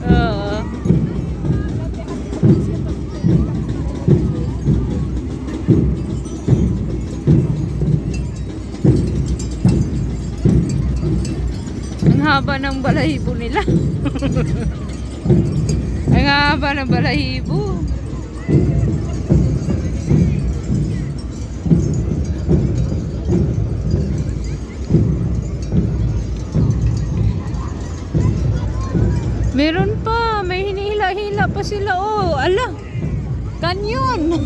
Oo. Ang haba ng balahibo nila. Ang haba ng balahibo. Meron pa, may hinihila-hila pa sila. Oh, ala. Kanyon.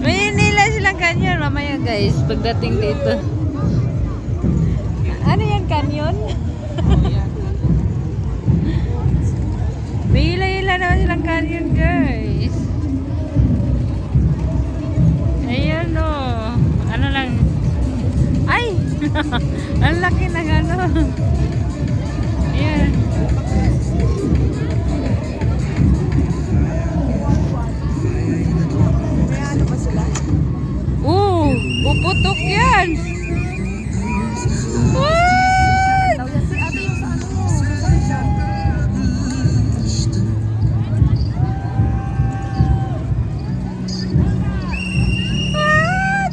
May hinihila silang kanyon mamaya, guys, pagdating dito. Ano yan, kanyon? May hila-hila naman silang kanyon, guys. Ayan, oh. Ano lang. Ay! Ang laki ng ano. Ayan. May ano ba sila? Puputok yan. What? Si ate yung sa ano mo. Saan siya? What?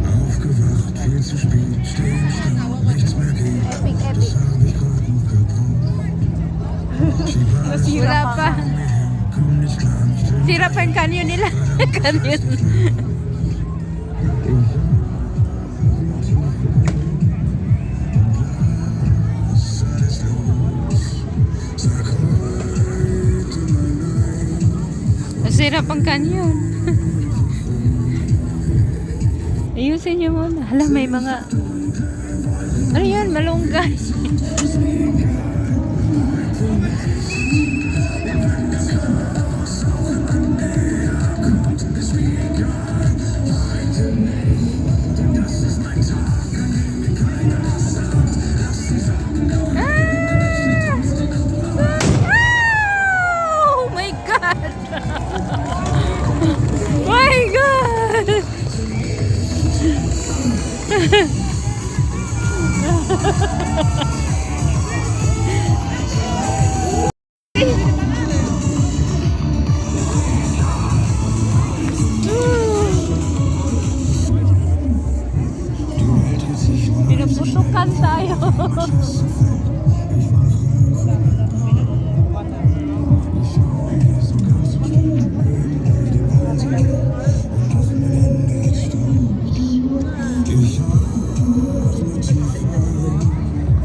Aufgewacht, viel zu spät, stehen starr, nichts mehr geht. Epic, Das epic. hab ich grad noch gebraucht. Sie war Wala pa. komm nicht klar, nicht hin. Sira pa yung kanyon nila. Kanyon. Was alles los? Sag heute mal nein. Sira pang kanyon. Ayusin niyo muna. Hala, may mga... Ano yan? Malunggay. Oh my God! My God! Pinuputukan tayo.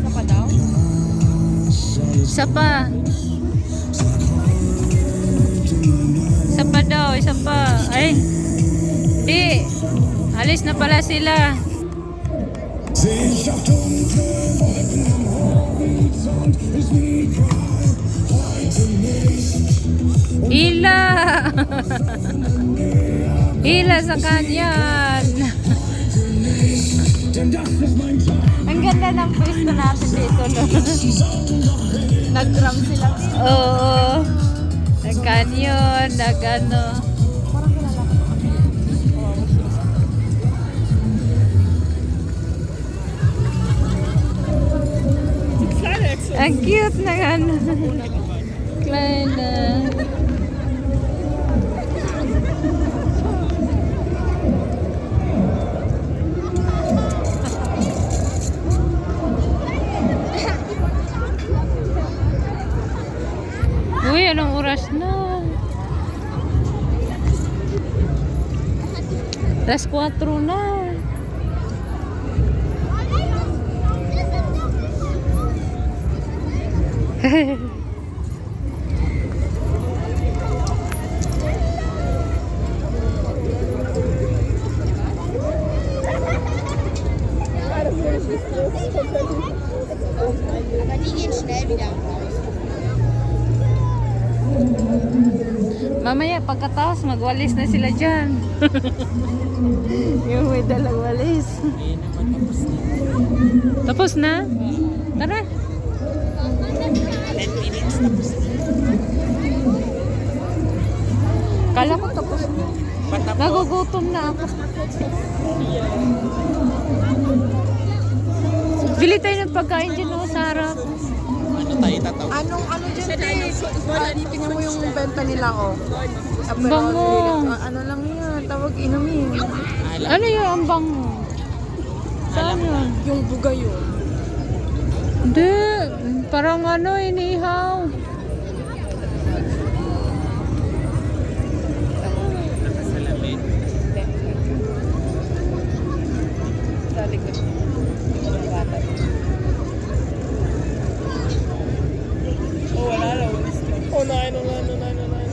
Sapa daw? Isa pa. Isa pa daw, isa pa. Ay, di. Alis na pala sila. Sich auf dunkle Wolken am Horizont ist nie egal, heute nicht. Hila! Hila sa kanyan. Denn das ist mein Tag. Ang ganda ng pwesto natin dito, no? Nag-drum sila. Oo. Nag-kanyon, nag-ano. Parang kilala ko. Ang cute na ano. Kleine. Uy, anong oras na? Alas 4 na. Aber die gehen schnell wieder raus. Mamaya pagkatapos magwalis na sila dyan. Yung may dalang walis. Tapos na? Tara. 10 minutes tapos na. Kala ko tapos. Nagugutom na ako. Bili tayo ng pagkain dyan, no, sa harap. Ano dyan, tingnan mo yung benta nila, oh. Bango. Ano lang yan, tawag inumin. Ano yun ang bango? Saan yun? Yung buga yun. Hindi. Parang ano, inihaw. Sa likod. Oh nein, oh nein, oh nein, oh nein.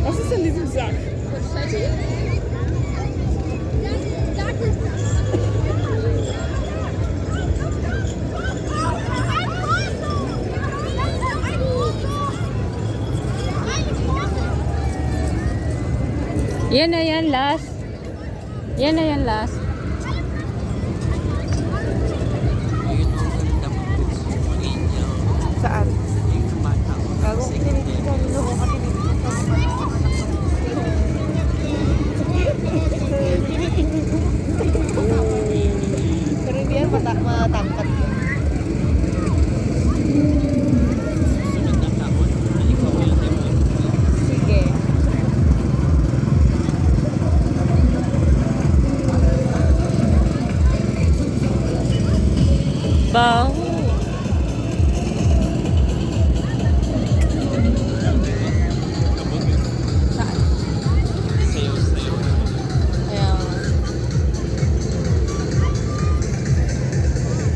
Was ist in diesem Sack? Yan na yan, last. Yan na yan, last. Saan? Bago pero hindi yan matangkat. Sige. Bango.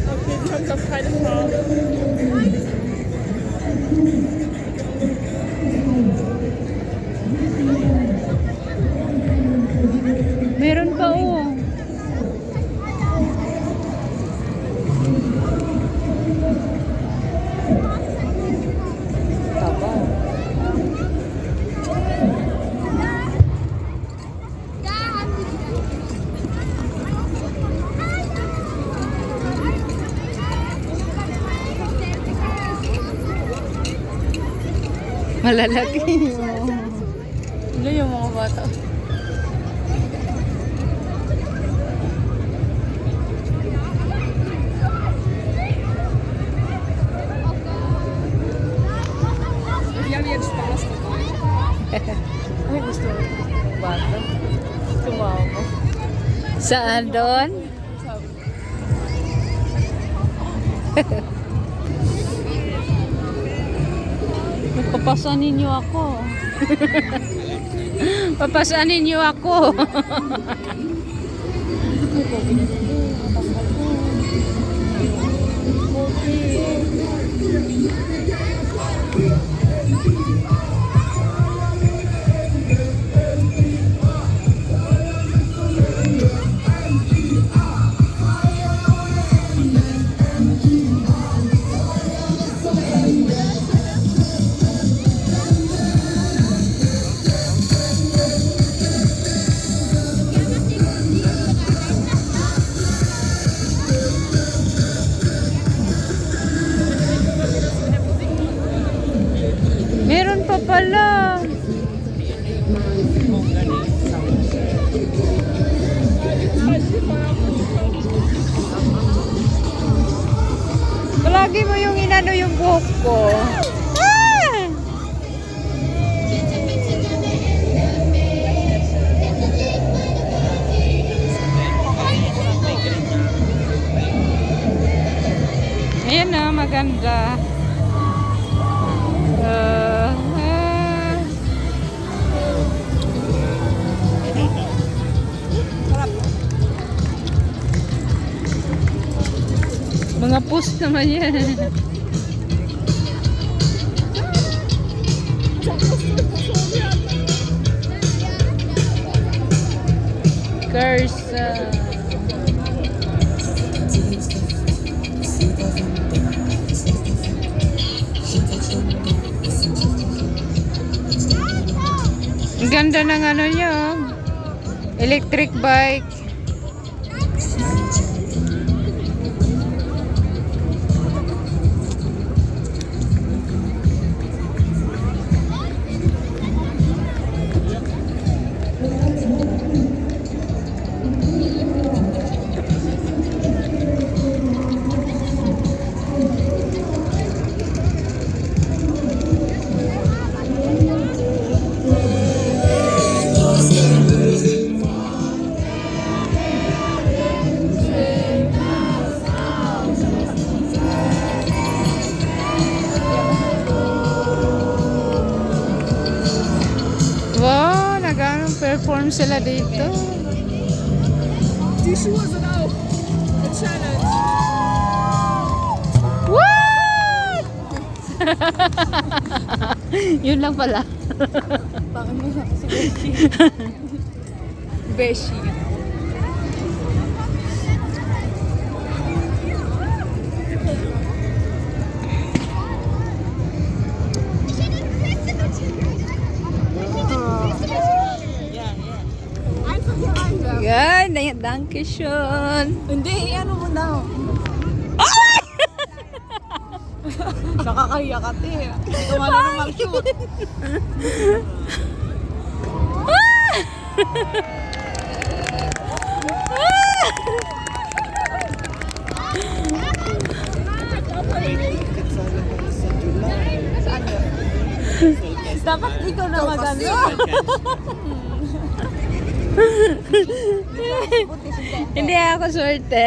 Okay, die haben doch keine Farbe. Meron pa, oh. Malalaki. Ano yung mga bata? Die haben jetzt Spaß dabei. Ay, gusto mo. Bata. Tumawa. Saan doon? Papasan ninyo ako. Papasan ninyo ako. Meron pa pala. Palagi mo yung inano yung buhok ko. Ah! Ayan na, maganda. Mga post naman yan. Curse. Ang ganda ng ano nyo. Electric bike. nagpe-perform sila dito. Tissue was enough. A challenge. What? Yun lang pala. Bakit mo sa Beshi? Beshi. Yan, danke schön. Hindi, ano mo daw? Nakakahiya ka, te. Hindi ko nga na mag-shoot. Dapat ikaw na magano. Hindi ako swerte.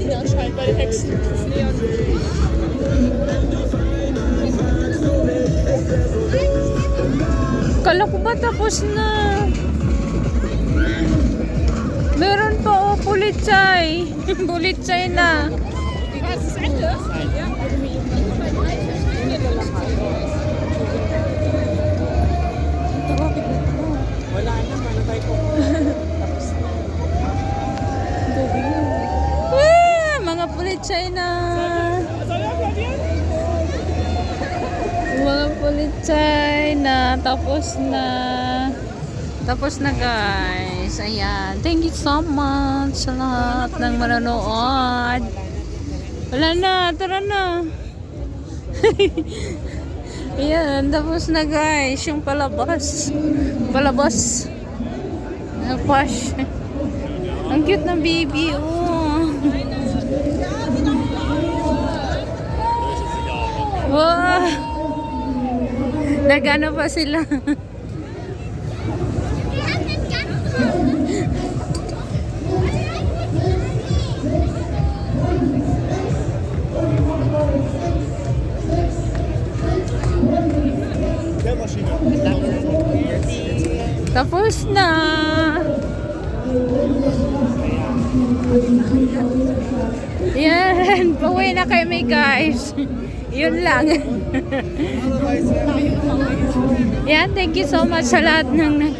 Ja, scheinbar die Hexen des Neon. Kala ko ba tapos na? Meron pa pulitsay. Pulitsay na. Was ist das Ende? Ja. Wala naman, nabay ko. Tapos na. Mga pulitsay na. Mga pulitsay na. Tapos na. Tapos na guys. Ayan. Thank you so much sa lahat ng manonood. Wala na. Tara na. Ayan. Tapos na guys. Yung palabas. Palabas. Napash. Ang cute ng baby. Oh. Wow. Nagano pa sila. Tapos na. Yan, pauwi na kami guys. Yun lang. Yan, thank you so much sa lahat ng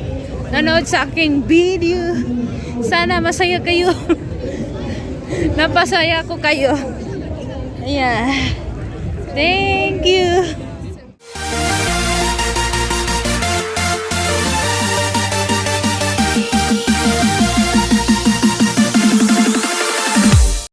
nanood sa aking video. Sana masaya kayo. Napasaya ko kayo. Ayan. Thank you.